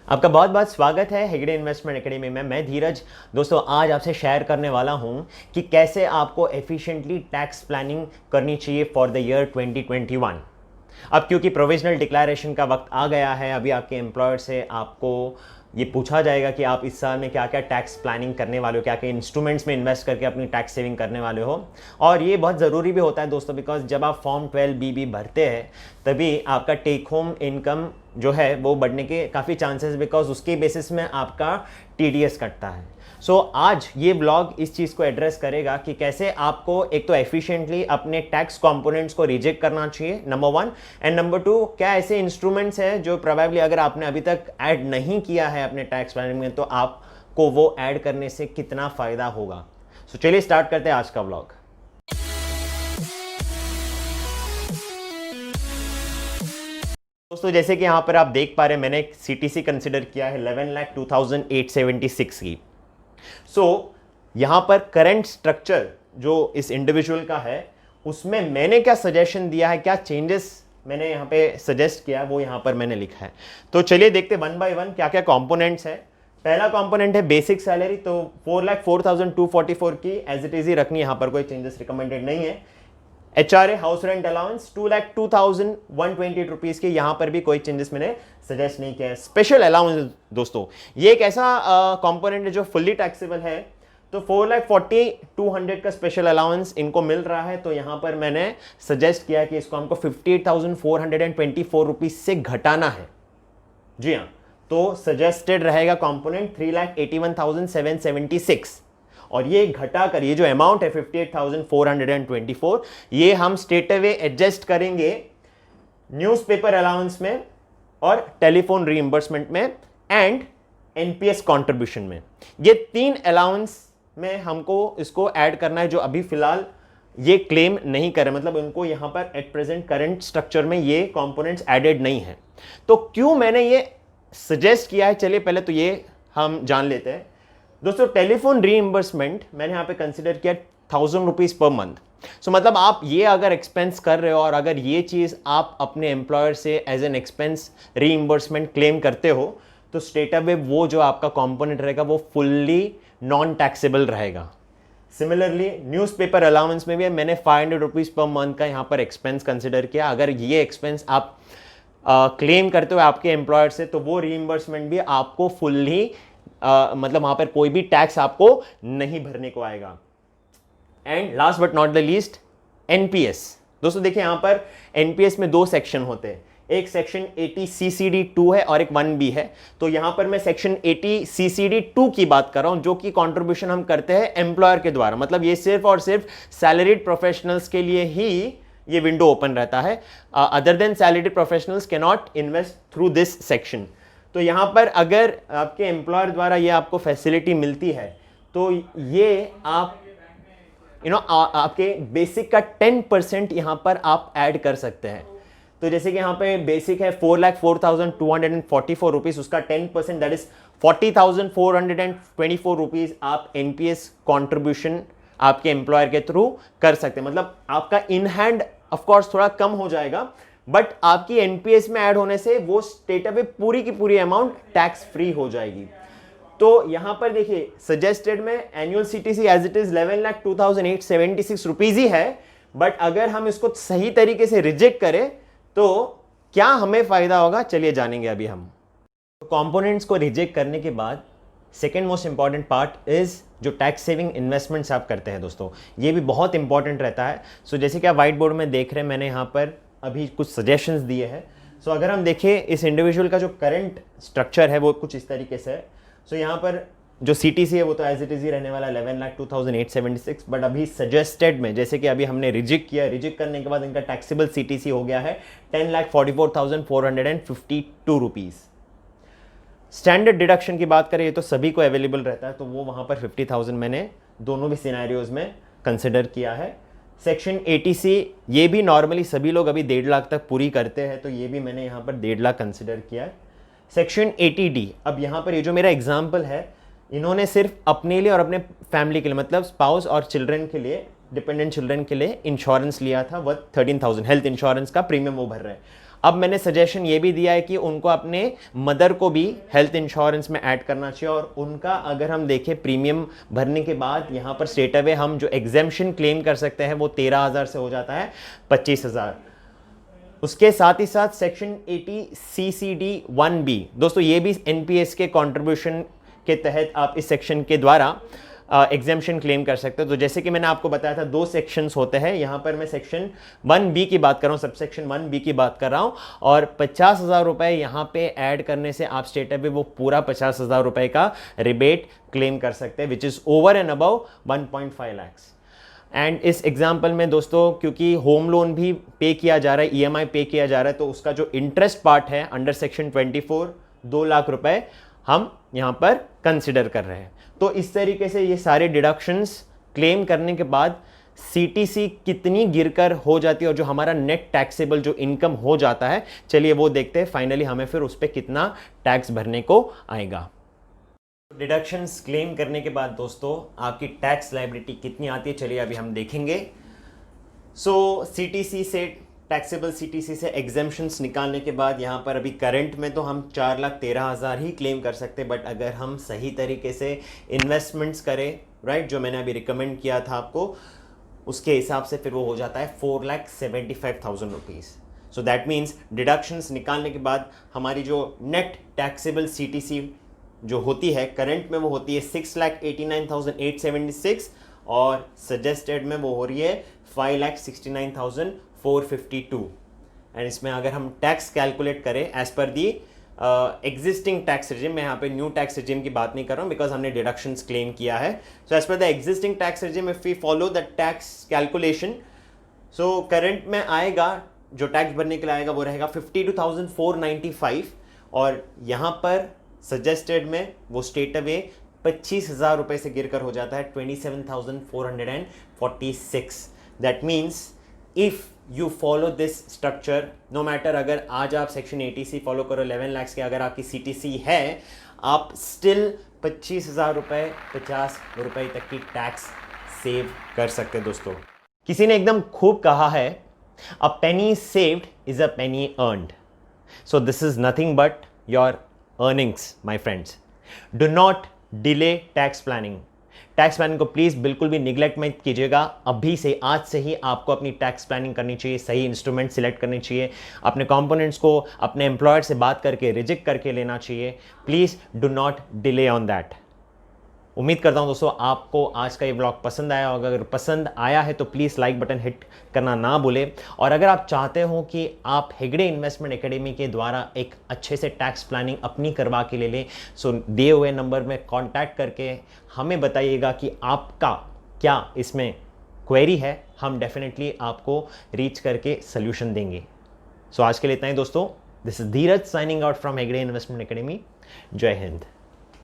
आपका बहुत बहुत स्वागत है हेगड़े इन्वेस्टमेंट एकेडमी में। मैं धीरज। दोस्तों, आज आपसे शेयर करने वाला हूं कि कैसे आपको एफिशिएंटली टैक्स प्लानिंग करनी चाहिए फॉर द ईयर 2021। अब क्योंकि प्रोविजनल डिक्लेरेशन का वक्त आ गया है, अभी आपके एम्प्लॉयर से आपको ये पूछा जाएगा कि आप इस साल में क्या क्या टैक्स प्लानिंग करने वाले हो, क्या क्या इंस्ट्रूमेंट्स में इन्वेस्ट करके अपनी टैक्स सेविंग करने वाले हो। और ये बहुत ज़रूरी भी होता है दोस्तों, बिकॉज जब आप फॉर्म 12BB भरते हैं तभी आपका टेक होम इनकम जो है वो बढ़ने के काफ़ी चांसेस, बिकॉज उसके बेसिस में आपका TDS कटता है। सो आज ये ब्लॉग इस चीज़ को एड्रेस करेगा कि कैसे आपको एक तो एफिशिएंटली अपने टैक्स कंपोनेंट्स को रिजेक्ट करना चाहिए, नंबर 1, एंड नंबर 2, क्या ऐसे इंस्ट्रूमेंट्स हैं जो प्रोबेबली अगर आपने अभी तक ऐड नहीं किया है अपने टैक्स प्लानिंग में तो आपको वो ऐड करने से कितना फ़ायदा होगा। सो चलिए स्टार्ट करते हैं आज का ब्लॉग। दोस्तों, जैसे कि यहाँ पर आप देख पा रहे हैं, मैंने एक CTC कंसिडर किया है 11,02,876 की। यहाँ पर करंट स्ट्रक्चर जो इस इंडिविजुअल का है उसमें मैंने क्या सजेशन दिया है, क्या चेंजेस मैंने यहाँ पे सजेस्ट किया, वो यहाँ पर मैंने लिखा है। तो चलिए देखते वन बाय वन क्या क्या कंपोनेंट्स है। पहला कंपोनेंट है बेसिक सैलरी, तो 4,04,244 की एज इट इज ही रखनी, यहाँ पर कोई चेंजेस रिकमेंडेड नहीं है। HRA house rent allowance 2,02,128 rupees के, यहां पर भी कोई चेंजेस मैंने सजेस्ट नहीं किया है। स्पेशल अलाउंस दोस्तों, ये एक ऐसा कंपोनेंट है जो फुल्ली टैक्सेबल है, तो 4,40,200 का स्पेशल अलाउंस इनको मिल रहा है, तो यहां पर मैंने सजेस्ट किया कि इसको हमको 58,424 रुपीज से घटाना है। जी हाँ, तो सजेस्टेड रहेगा कंपोनेंट 3,81,776, और ये घटा कर ये जो अमाउंट है 58,424, ये हम स्ट्रेट अवे एडजस्ट करेंगे न्यूज़पेपर अलाउंस में और टेलीफोन रीइंबर्समेंट में एंड NPS कंट्रीब्यूशन में। ये 3 अलाउंस में हमको इसको ऐड करना है जो अभी फिलहाल ये क्लेम नहीं करे, मतलब उनको यहां पर एट प्रेजेंट करंट स्ट्रक्चर में ये कंपोनेंट्स एडेड नहीं है। तो क्यों मैंने ये सजेस्ट किया है, चलिए पहले तो ये हम जान लेते हैं। दोस्तों, टेलीफोन रीइंबर्समेंट मैंने यहाँ पे कंसिडर किया 1,000 रुपीज़ पर मंथ। सो मतलब आप ये अगर एक्सपेंस कर रहे हो और अगर ये चीज़ आप अपने एम्प्लॉयर से as an expense reimbursement claim करते हो तो स्ट्रेट अवे वो जो आपका कंपोनेंट रहेगा वो फुल्ली नॉन टैक्सेबल रहेगा। सिमिलरली न्यूज़पेपर अलाउंस में भी मैंने 500 रुपीज़ पर मंथ का यहाँ पर एक्सपेंस कंसिडर किया। अगर ये एक्सपेंस आप क्लेम करते हो आपके एम्प्लॉयर से तो वो रीइंबर्समेंट भी आपको फुल्ली मतलब वहां पर कोई भी टैक्स आपको नहीं भरने को आएगा। And last but not the least, NPS। दोस्तों देखिए, यहां पर NPS में 2 सेक्शन होते हैं, एक सेक्शन 80CCD2 है और एक 1B है। तो यहां पर मैं सेक्शन 80CCD2 की बात कर रहा हूं, जो कि कंट्रीब्यूशन हम करते हैं एम्प्लॉयर के द्वारा। मतलब ये सिर्फ और सिर्फ सैलरीड प्रोफेशनल्स के लिए ही ये विंडो ओपन रहता है। Other than salaried professionals can not invest through this section. तो यहाँ पर अगर आपके एम्प्लॉयर द्वारा ये आपको फैसिलिटी मिलती है तो ये आप आपके बेसिक का 10% यहाँ पर आप ऐड कर सकते हैं। तो जैसे कि यहाँ पे बेसिक है 4,04,244 रुपीज़, उसका 10% दैट इज 40,424 रुपीज़ आप NPS कॉन्ट्रीब्यूशन आपके एम्प्लॉयर के थ्रू कर सकते हैं। मतलब आपका इन हैंड ऑफकोर्स थोड़ा कम हो जाएगा, बट आपकी NPS में ऐड होने से वो स्टेट अवे पूरी की पूरी अमाउंट टैक्स फ्री हो जाएगी। तो यहां पर देखिए, सजेस्टेड में annual CTC as it is 11,02,876 rupees ही है, बट अगर हम इसको सही तरीके से रिजेक्ट करें तो क्या हमें फायदा होगा, चलिए जानेंगे अभी हम। कंपोनेंट्स को रिजेक्ट करने के बाद second most important part is जो टैक्स सेविंग इन्वेस्टमेंट्स आप करते हैं दोस्तों, ये भी बहुत इंपॉर्टेंट रहता है। सो जैसे कि आप व्हाइट बोर्ड में देख रहे हैं, मैंने यहाँ पर अभी कुछ सजेशंस दिए हैं। सो अगर हम देखें इस इंडिविजुअल का जो करंट स्ट्रक्चर है वो कुछ इस तरीके से है। सो यहाँ पर जो CTC है वो तो एज इट इज ही रहने वाला 11,02,876, बट अभी सजेस्टेड में जैसे कि अभी हमने रिजेक्ट किया, रिजेक्ट करने के बाद इनका टैक्सेबल CTC हो गया है 10,44,452 रुपीज़। स्टैंडर्ड डिडक्शन की बात करें, ये तो सभी को अवेलेबल रहता है, तो वो वहाँ पर 50,000 मैंने दोनों भी सिनेरियोज में कंसिडर किया है। सेक्शन 80C ये भी नॉर्मली सभी लोग अभी 1.5 लाख तक पूरी करते हैं, तो ये भी मैंने यहाँ पर 1.5 लाख कंसिडर किया है। सेक्शन 80D, अब यहाँ पर ये जो मेरा एग्जाम्पल है, इन्होंने सिर्फ अपने लिए और अपने फैमिली के लिए, मतलब स्पाउस और चिल्ड्रन के लिए, डिपेंडेंट चिल्ड्रन के लिए इंश्योरेंस लिया था वर्थ 13,000, हेल्थ इंश्योरेंस का प्रीमियम वो भर रहे हैं। अब मैंने सजेशन ये भी दिया है कि उनको अपने मदर को भी हेल्थ इंश्योरेंस में ऐड करना चाहिए, और उनका अगर हम देखें प्रीमियम भरने के बाद यहाँ पर स्ट्रेट अवे हम जो एग्जेम्पशन क्लेम कर सकते हैं वो 13,000 से हो जाता है 25,000। उसके साथ ही साथ सेक्शन 80 CCD 1B दोस्तों, ये भी NPS के कंट्रीब्यूशन के तहत आप इस सेक्शन के द्वारा एग्जेम्पशन क्लेम कर सकते हो। तो जैसे कि मैंने आपको बताया था 2 सेक्शंस होते हैं, यहाँ पर मैं सेक्शन 1B की बात कर रहा हूँ, सब सेक्शन 1B की बात कर रहा हूँ, और 50,000 रुपए यहाँ पे ऐड करने से आप स्टेट अवे वो पूरा 50,000 रुपए का रिबेट क्लेम कर सकते हैं, which is over and above 1.5 lakh. And इस एग्जाम्पल में दोस्तों क्योंकि होम लोन भी पे किया जा रहा है, EMI पे किया जा रहा है, तो उसका जो इंटरेस्ट पार्ट है अंडर सेक्शन 24 2 लाख रुपए हम यहाँ पर कंसिडर कर रहे हैं। तो इस तरीके से ये सारे डिडक्शंस क्लेम करने के बाद CTC कितनी गिरकर हो जाती है और जो हमारा नेट टैक्सेबल जो इनकम हो जाता है, चलिए वो देखते हैं फाइनली हमें फिर उस पर कितना टैक्स भरने को आएगा। डिडक्शंस क्लेम करने के बाद दोस्तों आपकी टैक्स लायबिलिटी कितनी आती है, चलिए अभी हम देखेंगे। सो CTC से टैक्सेबल CTC से एग्जेम्पशंस निकालने के बाद यहाँ पर अभी करंट में तो हम 4,13,000 ही क्लेम कर सकते हैं, बट अगर हम सही तरीके से इन्वेस्टमेंट्स करें, राइट, जो मैंने अभी रिकमेंड किया था आपको, उसके हिसाब से फिर वो हो जाता है 4,75,000 rupees. So that means deductions निकालने के बाद हमारी जो नेट टैक्सेबल CTC जो होती है करंट में वो होती है 6,89,876 और सजेस्टेड में वो हो रही है 5,69,452। एंड इसमें अगर हम टैक्स कैलकुलेट करें as per the existing tax regime, मैं यहाँ पे न्यू टैक्स रिजिम की बात नहीं कर रहा हूँ बिकॉज हमने डिडक्शंस क्लेम किया है। So as per the existing tax regime if we follow the tax calculation, so current में आएगा जो टैक्स भरने के लिए आएगा वो रहेगा 52,495, और यहाँ पर सजेस्टेड में वो स्टेट अवे 25,000 रुपए से गिरकर हो जाता है 27,446। That means if you follow this structure, no matter अगर आज आप सेक्शन 80C फॉलो करो 11 लाख के अगर आपकी CTC है, आप स्टिल 25,000 रुपए 50 रुपए तक की टैक्स सेव कर सकते हैं दोस्तों। किसी ने एकदम खूब कहा है, a penny saved is a penny earned. So this is nothing but your earnings my friends. Do not delay tax planning. Tax planning को प्लीज बिल्कुल भी निगलेक्ट मत कीजिएगा। अभी से आज से ही आपको अपनी टैक्स प्लानिंग करनी चाहिए, सही इंस्ट्रूमेंट सिलेक्ट करनी चाहिए, अपने कंपोनेंट्स को अपने एम्प्लॉयर से बात करके रिजेक्ट करके लेना चाहिए। Please do not delay on that. उम्मीद करता हूं दोस्तों आपको आज का ये ब्लॉग पसंद आया होगा। अगर पसंद आया है तो प्लीज़ लाइक बटन हिट करना ना भूले, और अगर आप चाहते हो कि आप हेगड़े इन्वेस्टमेंट एकेडमी के द्वारा एक अच्छे से टैक्स प्लानिंग अपनी करवा के ले लें, सो दिए हुए नंबर में कांटेक्ट करके हमें बताइएगा कि आपका क्या इसमें क्वेरी है, हम डेफिनेटली आपको रीच करके सोल्यूशन देंगे। सो आज के लिए इतना ही दोस्तों। This is Dheeraj signing out from Hegde investment academy. जय हिंद।